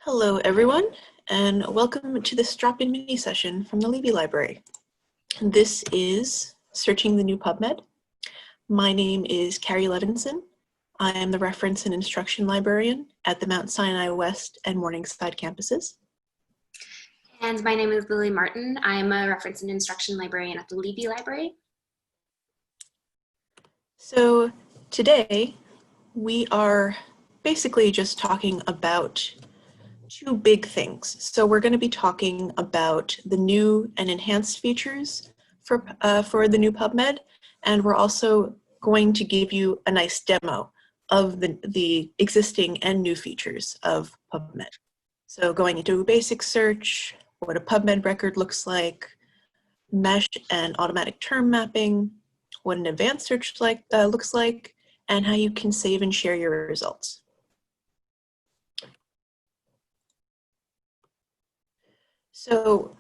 Hello, everyone, and welcome to this drop-in mini session from the Levy Library. This is Searching the New PubMed. My name is Carrie Levinson. I am the Reference and Instruction Librarian at the Mount Sinai West and Morningside campuses. And my name is Lily Martin. I'm a Reference and Instruction Librarian at the Levy Library. So today, we are basically just talking about two big things. So we're going to be talking about the new and enhanced features for the new PubMed, and we're also going to give you a nice demo of the existing and new features of PubMed. So going into a basic search, what a PubMed record looks like, mesh and automatic term mapping, what an advanced search looks like, and how you can save and share your results. So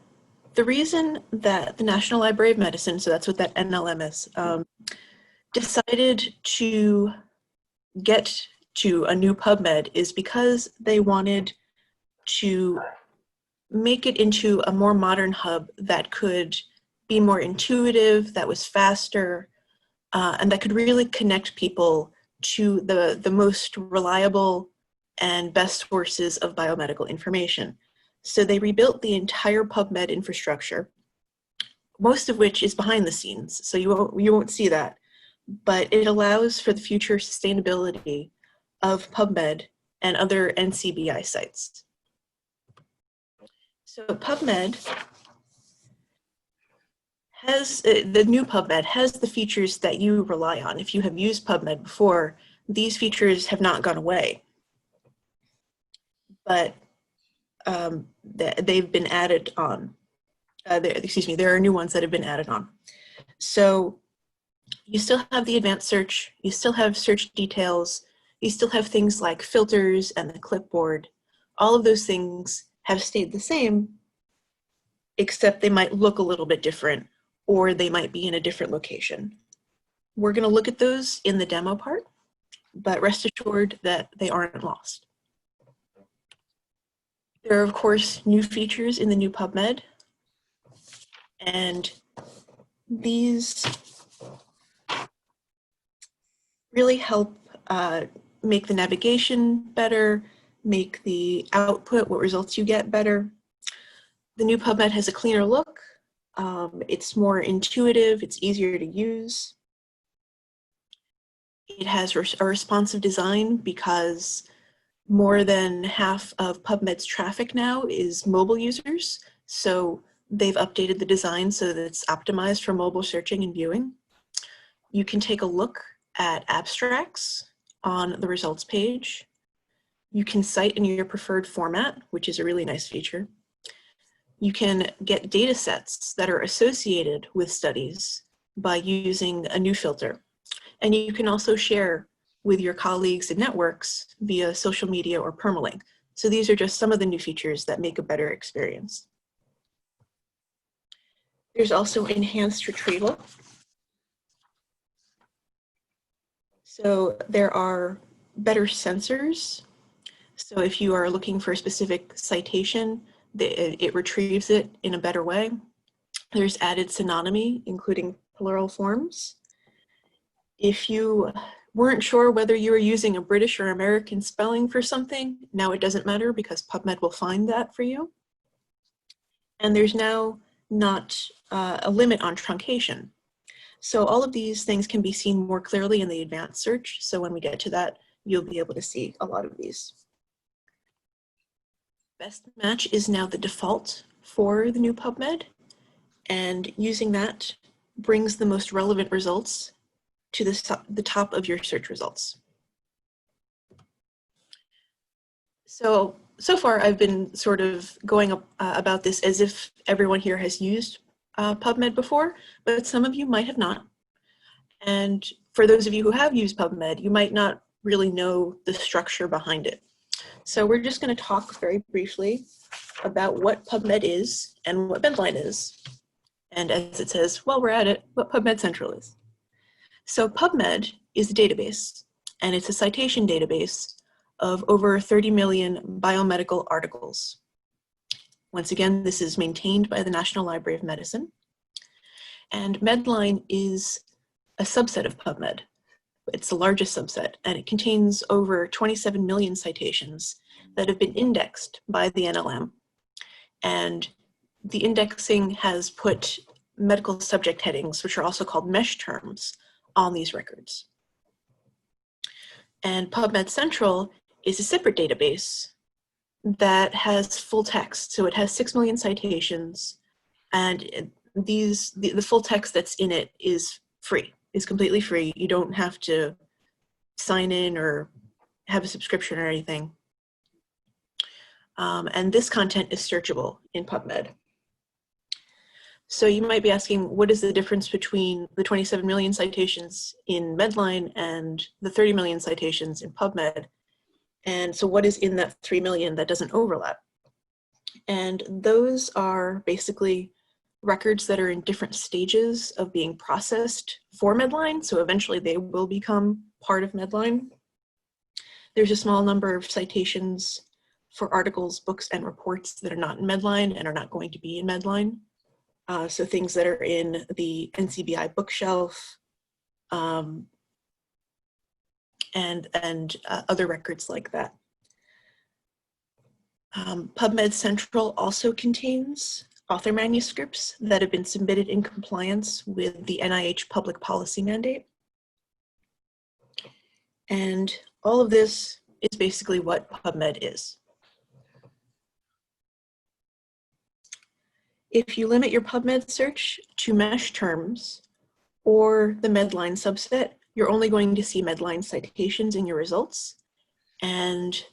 the reason that the National Library of Medicine, so that's what that NLM is, decided to get to a new PubMed is because they wanted to make it into a more modern hub that could be more intuitive, that was faster, and that could really connect people to the most reliable and best sources of biomedical information. So they rebuilt the entire PubMed infrastructure, most of which is behind the scenes, so you won't see that, but it allows for the future sustainability of PubMed and other NCBI sites. So PubMed has, the new PubMed has the features that you rely on. If you have used PubMed before, these features have not gone away, but they've been added on. There are new ones that have been added on. So you still have the advanced search, you still have search details, you still have things like filters and the clipboard. All of those things have stayed the same, except they might look a little bit different, or they might be in a different location. We're going to look at those in the demo part, but rest assured that they aren't lost. There are, of course, new features in the new PubMed, and these really help make the navigation better, make the output, what results you get, better. The new PubMed has a cleaner look. It's more intuitive, it's easier to use. It has a responsive design because more than half of PubMed's traffic now is mobile users, so they've updated the design so that it's optimized for mobile searching and viewing. You can take a look at abstracts on the results page. You can cite in your preferred format, which is a really nice feature. You can get data sets that are associated with studies by using a new filter. And you can also share with your colleagues and networks via social media or permalink. So these are just some of the new features that make a better experience. There's also enhanced retrieval. So there are better sensors. So if you are looking for a specific citation, it retrieves it in a better way. There's added synonymy, including plural forms. If you weren't sure whether you were using a British or American spelling for something, now it doesn't matter because PubMed will find that for you. And there's now not a limit on truncation. So all of these things can be seen more clearly in the advanced search. So when we get to that, you'll be able to see a lot of these. Best match is now the default for the new PubMed, and using that brings the most relevant results to the top of your search results. So far I've been sort of going about this as if everyone here has used PubMed before, but some of you might have not. And for those of you who have used PubMed, you might not really know the structure behind it. So we're just going to talk very briefly about what PubMed is and what Medline is. And as it says, while we're at it, what PubMed Central is. So PubMed is a database, and it's a citation database of over 30 million biomedical articles. Once again, this is maintained by the National Library of Medicine. And Medline is a subset of PubMed. It's the largest subset, and it contains over 27 million citations that have been indexed by the NLM. And the indexing has put medical subject headings, which are also called mesh terms, on these records. And PubMed Central is a separate database that has full text. So it has 6 million citations, and the full text that's in it is free, is completely free. You don't have to sign in or have a subscription or anything. And this content is searchable in PubMed. So you might be asking, what is the difference between the 27 million citations in Medline and the 30 million citations in PubMed? And so what is in that 3 million that doesn't overlap? And those are basically records that are in different stages of being processed for Medline. So eventually they will become part of Medline. There's a small number of citations for articles, books, and reports that are not in Medline and are not going to be in Medline. So things that are in the NCBI bookshelf and other records like that. PubMed Central also contains author manuscripts that have been submitted in compliance with the NIH public policy mandate. And all of this is basically what PubMed is. If you limit your PubMed search to mesh terms or the Medline subset, you're only going to see Medline citations in your results. And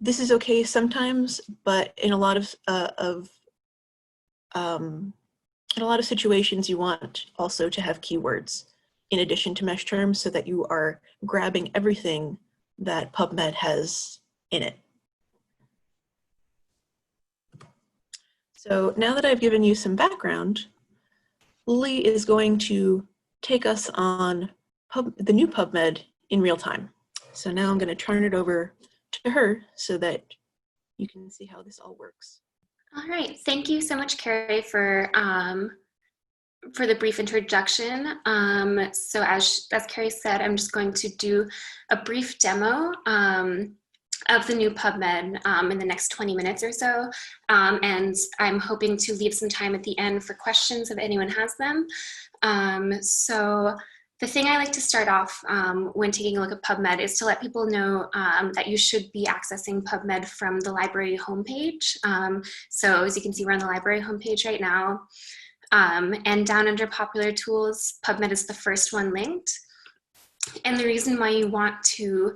this is okay sometimes, but in a lot of situations, you want also to have keywords in addition to mesh terms so that you are grabbing everything that PubMed has in it. So now that I've given you some background, Lily is going to take us on the new PubMed in real time. So now I'm going to turn it over to her so that you can see how this all works. All right, thank you so much, Carrie, for the brief introduction. So as Carrie said, I'm just going to do a brief demo of the new PubMed in the next 20 minutes or so. And I'm hoping to leave some time at the end for questions if anyone has them. So the thing I like to start off when taking a look at PubMed is to let people know that you should be accessing PubMed from the library homepage. So as you can see, we're on the library homepage right now. And down under popular tools, PubMed is the first one linked. And the reason why you want to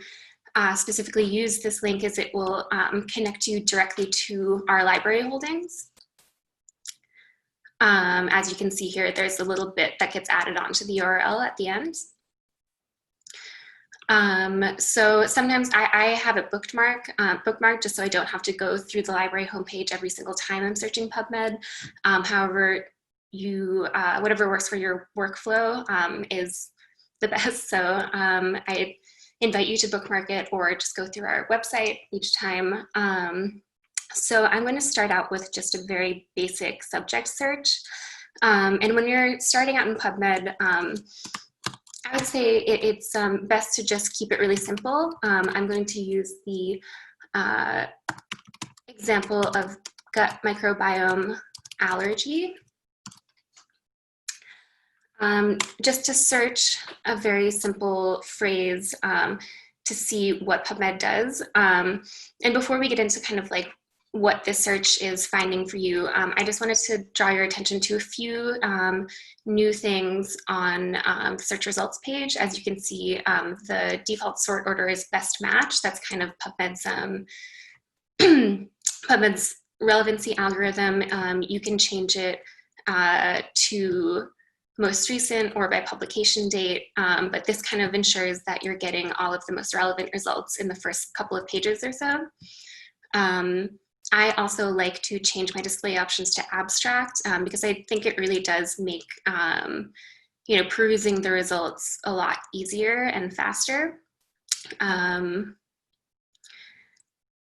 specifically use this link is it will connect you directly to our library holdings. As you can see here, there's a little bit that gets added onto the URL at the end. So sometimes I have it bookmarked just so I don't have to go through the library homepage every single time I'm searching PubMed. However, whatever works for your workflow is the best. So I invite you to bookmark it or just go through our website each time. So I'm going to start out with just a very basic subject search. And when you're starting out in PubMed, I would say it's best to just keep it really simple. I'm going to use the example of gut microbiome allergy. Just to search a very simple phrase to see what PubMed does. And before we get into kind of like what this search is finding for you, I just wanted to draw your attention to a few new things on the search results page. As you can see, the default sort order is best match. That's kind of PubMed's PubMed's relevancy algorithm. You can change it to most recent or by publication date, but this kind of ensures that you're getting all of the most relevant results in the first couple of pages or so. I also like to change my display options to abstract because I think it really does make perusing the results a lot easier and faster.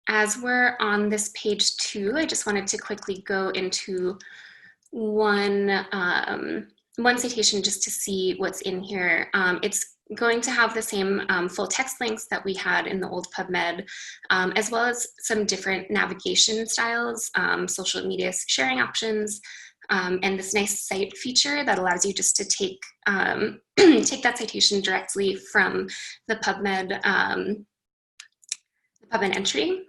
as we're on this page 2, I just wanted to quickly go into one citation just to see what's in here. It's going to have the same full text links that we had in the old PubMed, as well as some different navigation styles, social media sharing options, and this nice cite feature that allows you just to take, take that citation directly from the PubMed entry.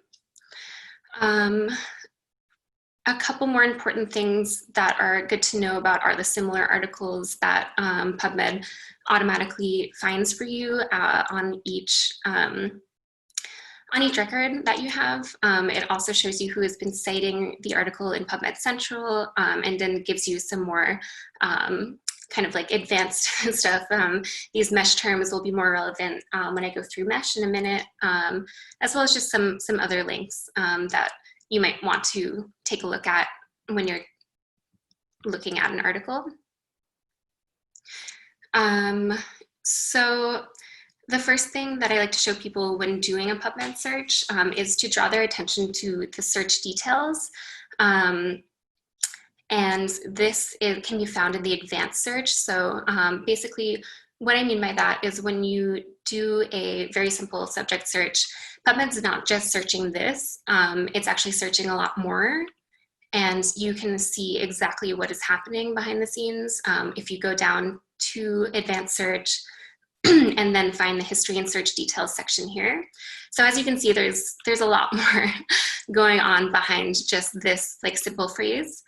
A couple more important things that are good to know about are the similar articles that PubMed automatically finds for you on each record that you have. It also shows you who has been citing the article in PubMed Central, and then gives you some more kind of like advanced stuff. These mesh terms will be more relevant when I go through mesh in a minute, as well as just some other links that you might want to take a look at when you're looking at an article. So the first thing that I like to show people when doing a PubMed search is to draw their attention to the search details. And this can be found in the advanced search. So basically, what I mean by that is when you do a very simple subject search, PubMed's not just searching this, it's actually searching a lot more. And you can see exactly what is happening behind the scenes if you go down to advanced search and then find the history and search details section here. So as you can see, there's a lot more going on behind just this like simple phrase.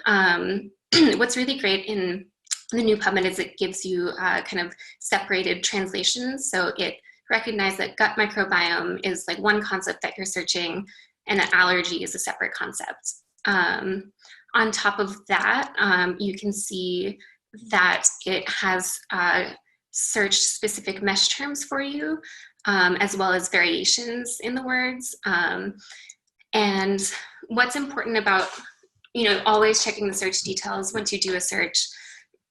What's really great in the new PubMed is it gives you kind of separated translations. So it recognizes that gut microbiome is like one concept that you're searching, and that allergy is a separate concept. On top of that, you can see that it has search specific mesh terms for you, as well as variations in the words. And what's important about, always checking the search details once you do a search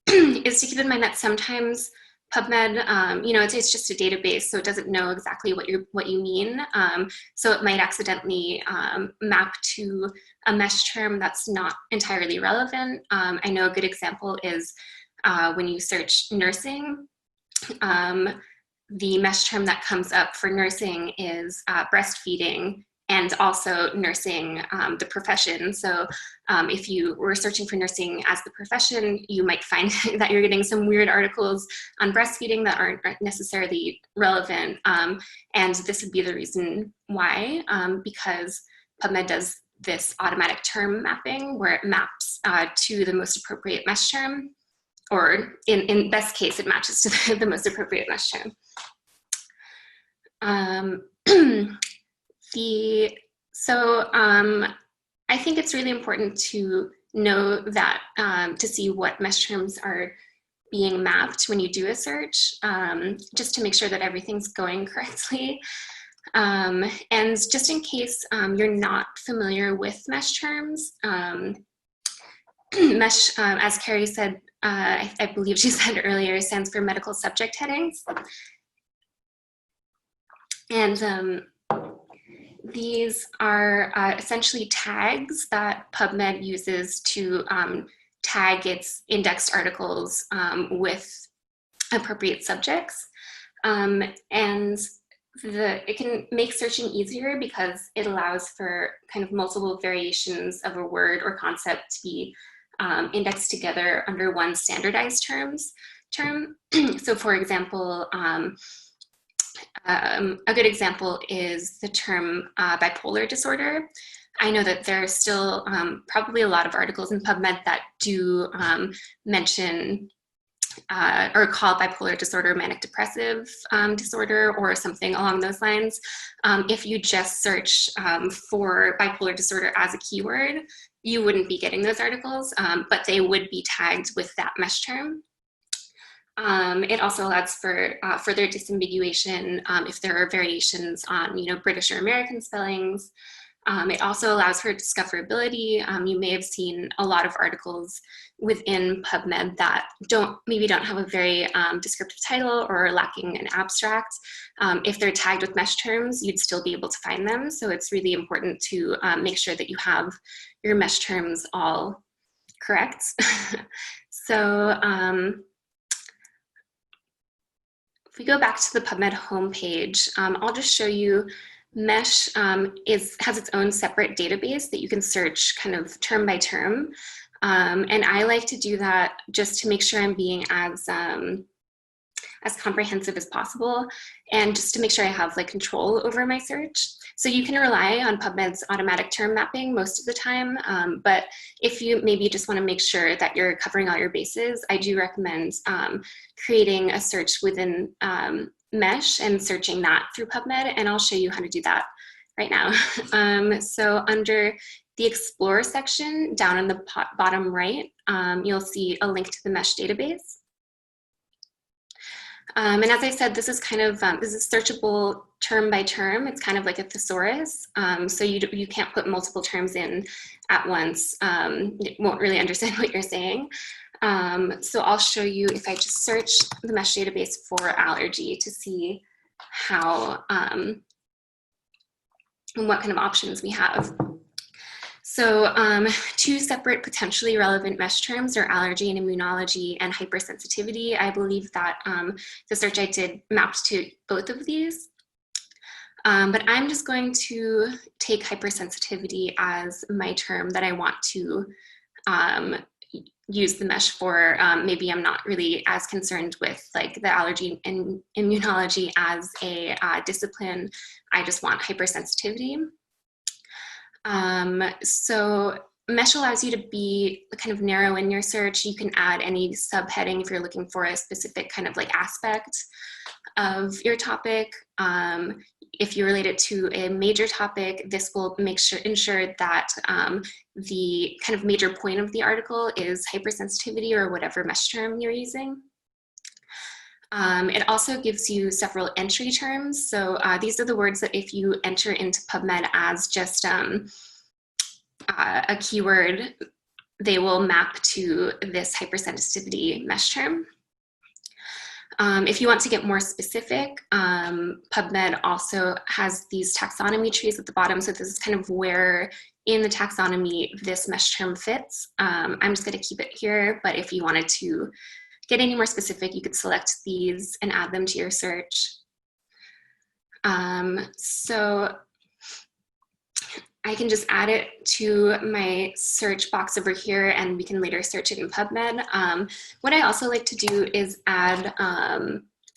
is to keep in mind that sometimes PubMed, it's just a database, so it doesn't know exactly what you mean. So it might accidentally map to a mesh term that's not entirely relevant. I know a good example is when you search nursing, the mesh term that comes up for nursing is breastfeeding, and also nursing, the profession. So if you were searching for nursing as the profession, you might find that you're getting some weird articles on breastfeeding that aren't necessarily relevant. And this would be the reason why, because PubMed does this automatic term mapping where it maps to the most appropriate mesh term, or in best case, it matches to the most appropriate mesh term. I think it's really important to know that to see what mesh terms are being mapped when you do a search, just to make sure that everything's going correctly. And just in case you're not familiar with mesh terms, mesh, as Carrie said, I believe she said earlier, stands for medical subject headings. And these are essentially tags that PubMed uses to tag its indexed articles with appropriate subjects. And it can make searching easier because it allows for kind of multiple variations of a word or concept to be indexed together under one standardized term. So for example, a good example is the term bipolar disorder. I know that there are still probably a lot of articles in PubMed that do mention or call bipolar disorder manic depressive disorder or something along those lines. If you just search for bipolar disorder as a keyword, you wouldn't be getting those articles, but they would be tagged with that mesh term. It also allows for further disambiguation if there are variations on, British or American spellings. It also allows for discoverability. You may have seen a lot of articles within PubMed that maybe don't have a very descriptive title or lacking an abstract. If they're tagged with mesh terms, you'd still be able to find them. So it's really important to make sure that you have your mesh terms all correct. So if we go back to the PubMed homepage, I'll just show you Mesh has its own separate database that you can search kind of term by term. And I like to do that just to make sure I'm being as comprehensive as possible, and just to make sure I have like control over my search. So you can rely on PubMed's automatic term mapping most of the time, but if you maybe just want to make sure that you're covering all your bases, I do recommend creating a search within Mesh and searching that through PubMed, and I'll show you how to do that right now. So under the Explore section, down in the bottom right, you'll see a link to the Mesh database. And as I said, this is kind of, this is searchable term by term. It's kind of like a thesaurus. So you can't put multiple terms in at once. It won't really understand what you're saying. So I'll show you if I just search the Mesh database for allergy to see how, what kind of options we have. So two separate potentially relevant mesh terms are allergy and immunology and hypersensitivity. I believe that the search I did mapped to both of these. But I'm just going to take hypersensitivity as my term that I want to use the mesh for. Maybe I'm not really as concerned with like the allergy and immunology as a discipline. I just want hypersensitivity. So Mesh allows you to be kind of narrow in your search. You can add any subheading if you're looking for a specific kind of like aspect of your topic. If you relate it to a major topic, this will ensure that the kind of major point of the article is hypersensitivity or whatever mesh term you're using. It also gives you several entry terms. So these are the words that if you enter into PubMed as just a keyword, they will map to this hypersensitivity mesh term. If you want to get more specific, PubMed also has these taxonomy trees at the bottom. So this is kind of where in the taxonomy this mesh term fits. I'm just going to keep it here, but if you wanted to get any more specific, you could select these and add them to your search. So I can just add it to my search box over here, and we can later search it in PubMed. What I also like to do is add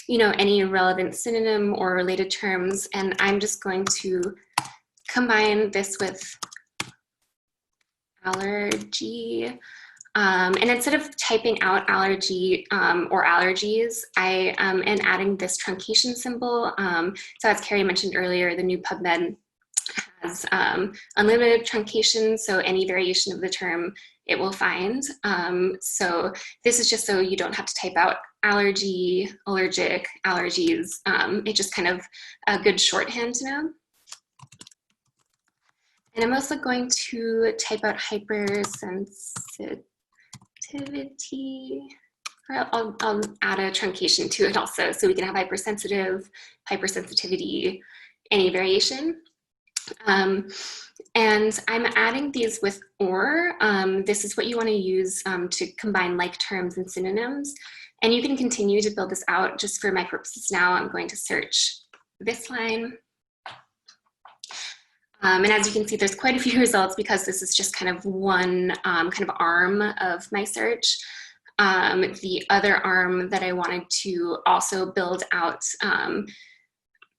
any relevant synonym or related terms, and I'm just going to combine this with allergy. And instead of typing out allergy or allergies, I am adding this truncation symbol. So as Carrie mentioned earlier, the new PubMed has unlimited truncation, so any variation of the term it will find. So this is just so you don't have to type out allergy, allergic, allergies. It's just kind of a good shorthand to know. And I'm also going to type out hypersensitivity. I'll add a truncation to it also, so we can have hypersensitive, hypersensitivity, any variation. And I'm adding these with or. This is what you want to use to combine like terms and synonyms. And you can continue to build this out. Just for my purposes now, I'm going to search this line. And as you can see, there's quite a few results because this is just kind of one kind of arm of my search. The other arm that I wanted to also build out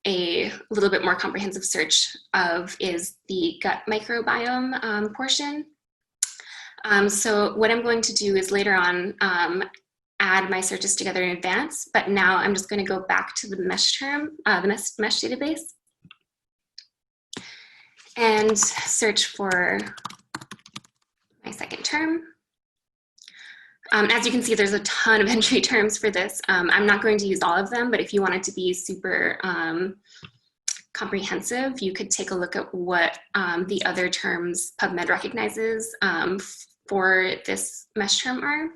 a little bit more comprehensive search of is the gut microbiome portion. So what I'm going to do is later on add my searches together in advance, but now I'm just going to go back to the mesh term, the mesh database, and search for my second term. As you can see, there's a ton of entry terms for this. I'm not going to use all of them, but if you want it to be super comprehensive, you could take a look at what the other terms PubMed recognizes for this mesh term are.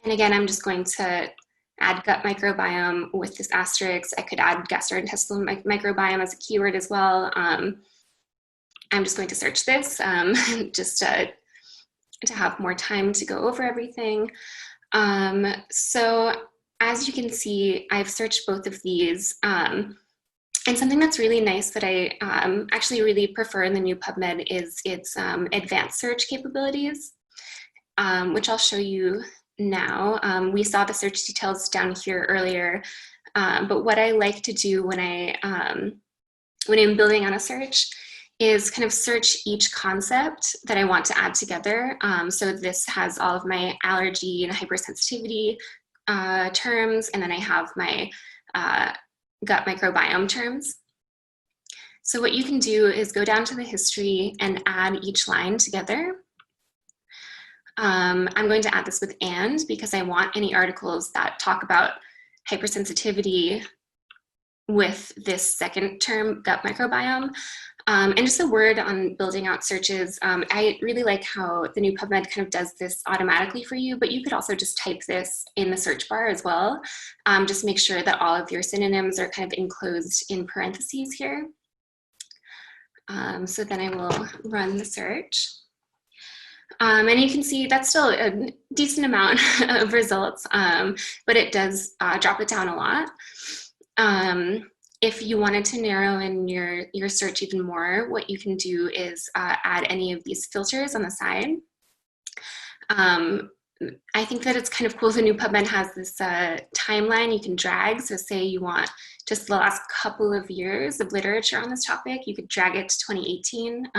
And again, I'm just going to add gut microbiome with this asterisk. I could add gastrointestinal microbiome as a keyword as well. I'm just going to search this just to have more time to go over everything. So as you can see, I've searched both of these. And something that's really nice that I actually really prefer in the new PubMed is its advanced search capabilities, which I'll show you now. We saw the search details down here earlier, but what I like to do when I'm building on a search is kind of search each concept that I want to add together. So this has all of my allergy and hypersensitivity terms, and then I have my gut microbiome terms. So what you can do is go down to the history and add each line together. I'm going to add this with and because I want any articles that talk about hypersensitivity with this second term, gut microbiome. And just a word on building out searches. I really like how the new PubMed kind of does this automatically for you, but you could also just type this in the search bar as well. Just make sure that all of your synonyms are kind of enclosed in parentheses here. So then I will run the search. And you can see that's still a decent amount of results, but it does drop it down a lot. If you wanted to narrow in your search even more, what you can do is add any of these filters on the side. I think that it's kind of cool the new PubMed has this timeline you can drag. So say you want just the last couple of years of literature on this topic, you could drag it to 2018.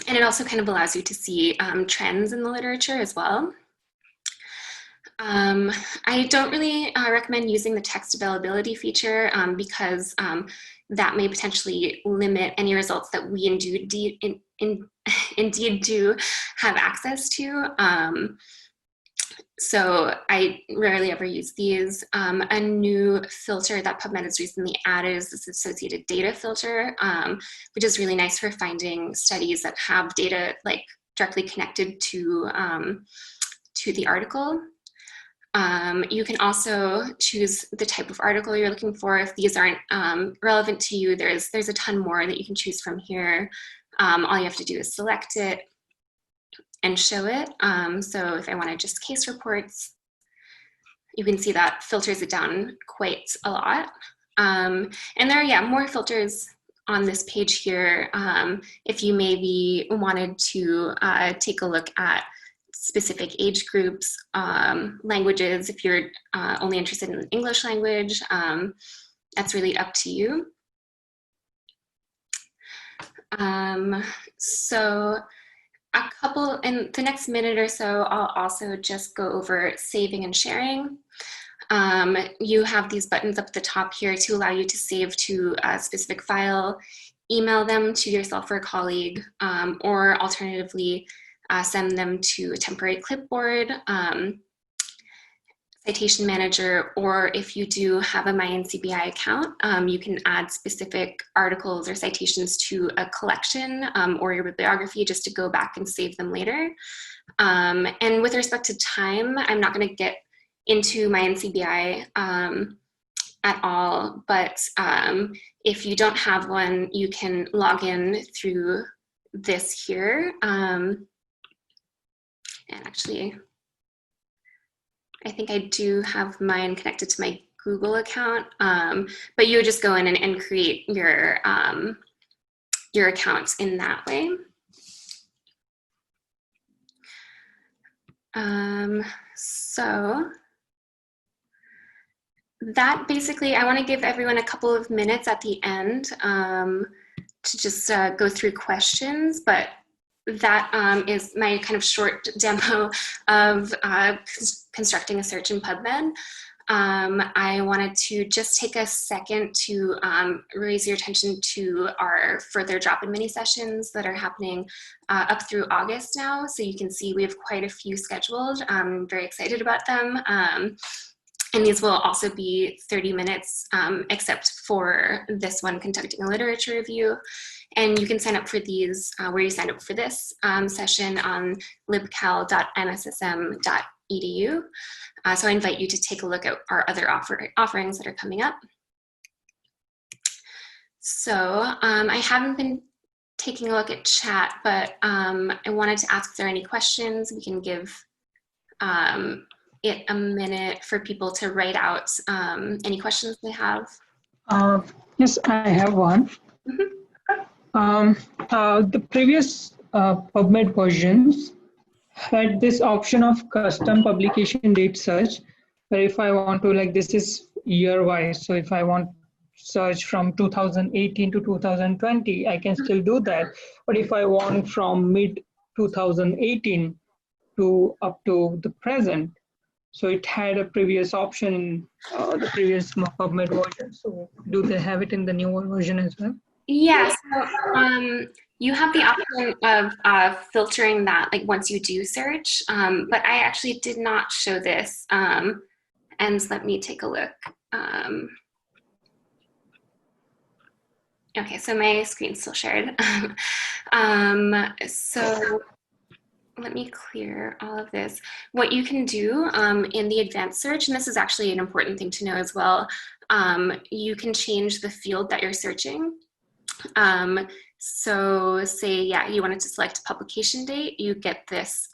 And it also kind of allows you to see trends in the literature as well. I don't really recommend using the text availability feature because that may potentially limit any results that we indeed do have access to. So I rarely ever use these. A new filter that PubMed has recently added is this associated data filter, which is really nice for finding studies that have data like directly connected to the article. You can also choose the type of article you're looking for. If these aren't relevant to you, there's a ton more that you can choose from here. All you have to do is select it and show it. So if I wanted just case reports, you can see that filters it down quite a lot. And there are, more filters on this page here. If you maybe wanted to take a look at specific age groups, languages, if you're only interested in the English language, that's really up to you. So in the next minute or so, I'll also just go over saving and sharing. You have these buttons up at the top here to allow you to save to a specific file, email them to yourself or a colleague, or alternatively, send them to a temporary clipboard, citation manager, or if you do have a MyNCBI account, you can add specific articles or citations to a collection or your bibliography just to go back and save them later. And with respect to time, I'm not going to get into MyNCBI at all, but if you don't have one, you can log in through this here. And actually, I think I do have mine connected to my Google account, but you would just go in and create your accounts in that way. So that basically, I want to give everyone a couple of minutes at the end to just go through questions, but that is my kind of short demo of constructing a search in PubMed. I wanted to just take a second to raise your attention to our further drop-in mini sessions that are happening up through August now. So you can see we have quite a few scheduled. I'm very excited about them. And these will also be 30 minutes, except for this one, conducting a literature review. And you can sign up for these where you signed up for this session on libcal.mssm.edu. So I invite you to take a look at our other offerings that are coming up. So I haven't been taking a look at chat, but I wanted to ask if there are any questions. We can give it a minute for people to write out any questions they have. Yes, I have one. The previous PubMed versions had this option of custom publication date search, where if I want to, like, this is year-wise, so if I want search from 2018 to 2020, I can still do that. But if I want from mid 2018 to up to the present, so it had a previous option in the previous PubMed version. So do they have it in the newer version as well? Yeah, so you have the option of filtering that, like, once you do search, but I actually did not show this. And let me take a look. Okay, so my screen's still shared. So let me clear all of this. What you can do in the advanced search, and this is actually an important thing to know as well, you can change the field that you're searching. So say, yeah, you wanted to select publication date, you get this,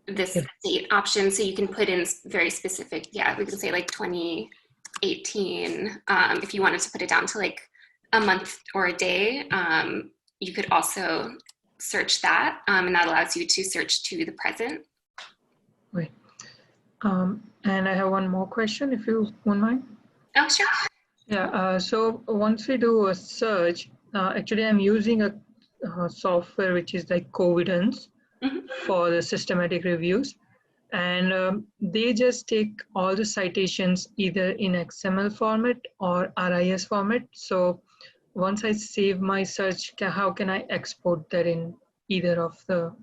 this date option. So you can put in very specific, yeah, we can say like 2018. If you wanted to put it down to like a month or a day, you could also search that, and that allows you to search to the present. Wait. And I have one more question, if you won't mind. Oh, sure. Yeah, so once we do a search, actually I'm using a software which is like Covidence for the systematic reviews. And they just take all the citations either in XML format or RIS format. So once I save my search, how can I export that in either of the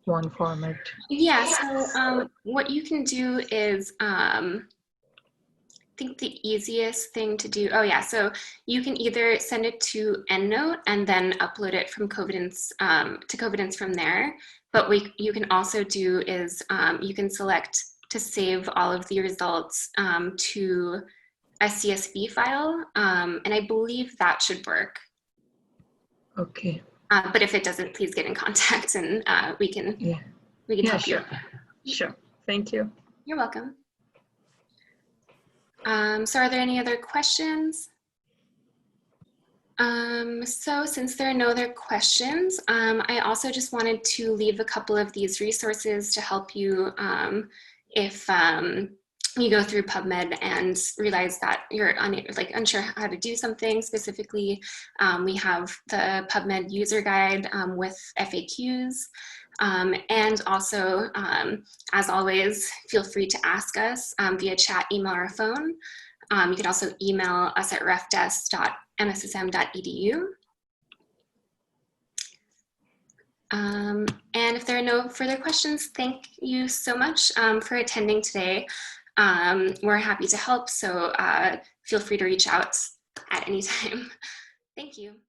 one format? Yeah, so what you can do is, I think the easiest thing to do, oh yeah, so you can either send it to EndNote and then upload it from Covidence to Covidence from there. But what you can also do is you can select to save all of the results to a CSV file, and I believe that should work. Okay. But if it doesn't, please get in contact and we can help you. Sure. Thank you. You're welcome. So are there any other questions? So since there are no other questions, I also just wanted to leave a couple of these resources to help you if you go through PubMed and realize that you're unsure how to do something specifically. We have the PubMed user guide with FAQs. And also, as always, feel free to ask us via chat, email, or phone. You can also email us at refdesk.mssm.edu. And if there are no further questions, thank you so much for attending today. We're happy to help, so feel free to reach out at any time. Thank you.